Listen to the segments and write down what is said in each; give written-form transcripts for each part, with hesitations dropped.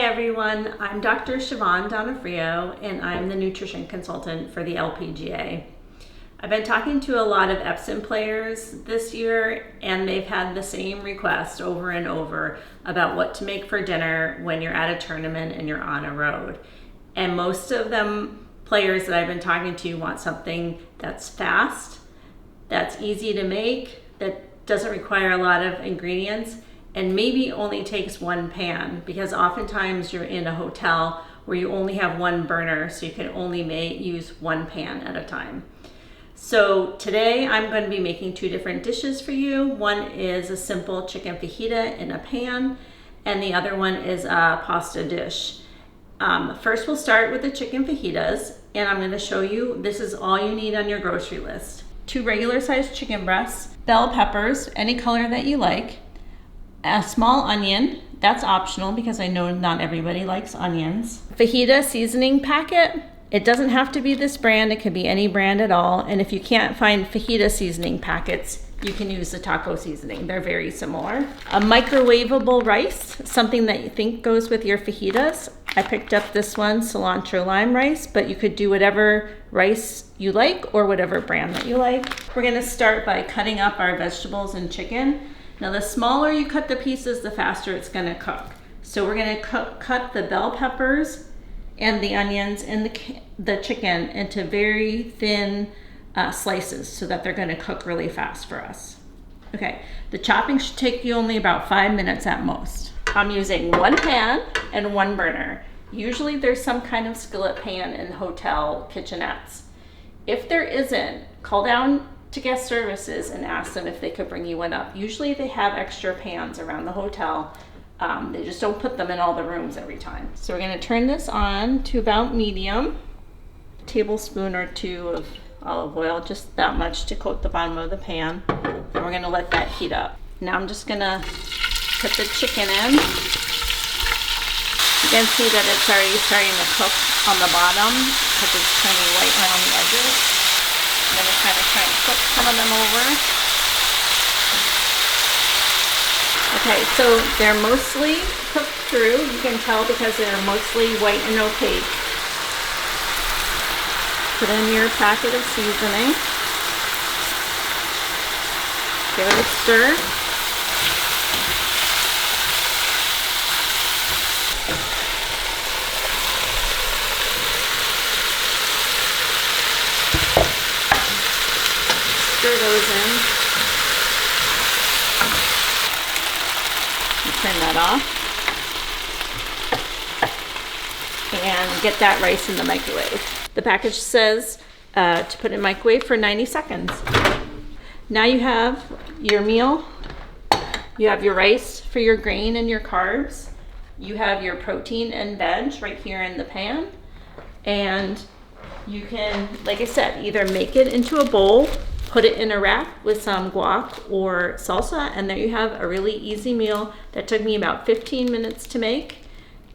everyone, I'm Dr. Siobhan Donofrio and I'm the nutrition consultant for the LPGA. I've been talking to a lot of Epson players this year and they've had the same request over and over about what to make for dinner when you're at a tournament and you're on a road. And most of them players that I've been talking to want something that's fast, that's easy to make, that doesn't require a lot of ingredients, and maybe only takes one pan, because oftentimes you're in a hotel where you only have one burner, so you can only use one pan at a time. So today I'm going to be making two different dishes for you. One is a simple chicken fajita in a pan, and the other one is a pasta dish. First we'll start with the chicken fajitas, and I'm going to show you, this is all you need on your grocery list. 2 regular sized chicken breasts, bell peppers, any color that you like, a small onion, that's optional because I know not everybody likes onions. Fajita seasoning packet, it doesn't have to be this brand, it could be any brand at all. And if you can't find fajita seasoning packets, you can use the taco seasoning, they're very similar. A microwavable rice, something that you think goes with your fajitas. I picked up this one, cilantro lime rice, but you could do whatever rice you like or whatever brand that you like. We're gonna start by cutting up our vegetables and chicken. Now the smaller you cut the pieces, the faster it's gonna cook. So we're gonna cut the bell peppers and the onions and the chicken into very thin slices so that they're gonna cook really fast for us. Okay, the chopping should take you only about 5 minutes at most. I'm using one pan and one burner. Usually there's some kind of skillet pan in hotel kitchenettes. If there isn't, call down to guest services and ask them if they could bring you one up. Usually they have extra pans around the hotel. They just don't put them in all the rooms every time. So we're gonna turn this on to about medium. A tablespoon or 2 of olive oil, just that much to coat the bottom of the pan. And we're gonna let that heat up. Now I'm just gonna put the chicken in. You can see that it's already starting to cook on the bottom because it's turning white around the edges. I'm going to kind of try and flip some of them over. Okay, so they're mostly cooked through. You can tell because they're mostly white and opaque. Put in your packet of seasoning. Give it a stir. Stir those in. Turn that off. And get that rice in the microwave. The package says to put in microwave for 90 seconds. Now you have your meal. You have your rice for your grain and your carbs. You have your protein and veg right here in the pan. And you can, like I said, either make it into a bowl, put it in a wrap with some guac or salsa, and there you have a really easy meal that took me about 15 minutes to make,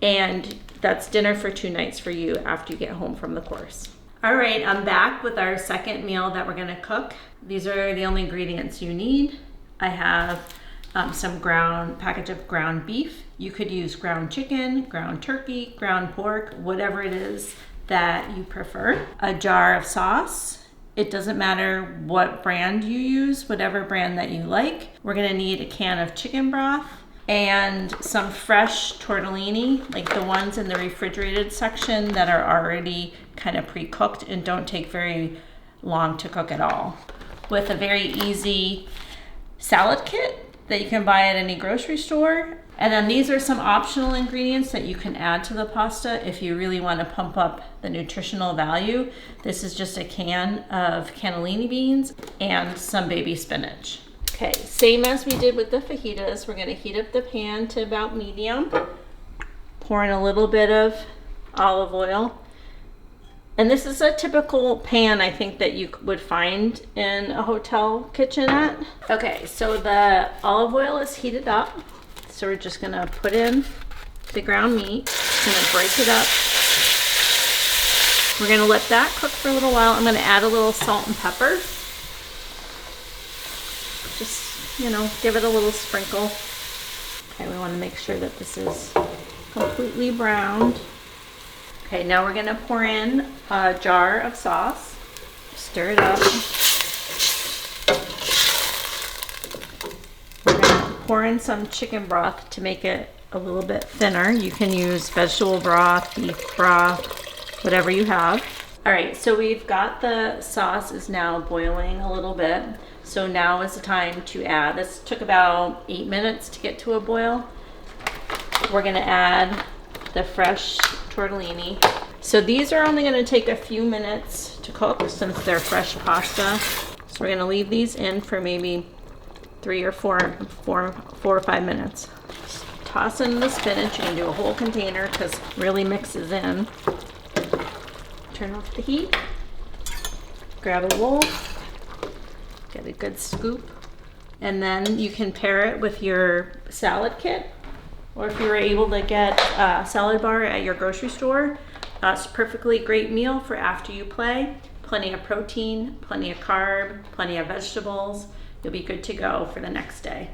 and that's dinner for 2 nights for you after you get home from the course. All right, I'm back with our second meal that we're gonna cook. These are the only ingredients you need. I have some package of ground beef. You could use ground chicken, ground turkey, ground pork, whatever it is that you prefer. A jar of sauce. It doesn't matter what brand you use, whatever brand that you like. We're gonna need a can of chicken broth and some fresh tortellini, like the ones in the refrigerated section that are already kind of pre-cooked and don't take very long to cook at all. With a very easy salad kit that you can buy at any grocery store. And then these are some optional ingredients that you can add to the pasta if you really want to pump up the nutritional value. This is just a can of cannellini beans and some baby spinach. Okay, same as we did with the fajitas, we're going to heat up the pan to about medium. Pour in a little bit of olive oil. And this is a typical pan, I think, that you would find in a hotel kitchenette. Okay, so the olive oil is heated up. So we're just gonna put in the ground meat, gonna break it up. We're gonna let that cook for a little while. I'm gonna add a little salt and pepper. Just, give it a little sprinkle. Okay, we wanna make sure that this is completely browned. Okay, now we're gonna pour in a jar of sauce. Stir it up. We're gonna pour in some chicken broth to make it a little bit thinner. You can use vegetable broth, beef broth, whatever you have. All right, so we've got the sauce is now boiling a little bit. So now is the time to add, this took about 8 minutes to get to a boil. We're gonna add the fresh tortellini. So these are only gonna take a few minutes to cook since they're fresh pasta. So we're gonna leave these in for maybe 3 or 4 or 5 minutes. Toss in the spinach. You can do a whole container because it really mixes in. Turn off the heat. Grab a bowl. Get a good scoop. And then you can pair it with your salad kit. Or if you were able to get a salad bar at your grocery store, it's a perfectly great meal for after you play. Plenty of protein, plenty of carb, plenty of vegetables. You'll be good to go for the next day.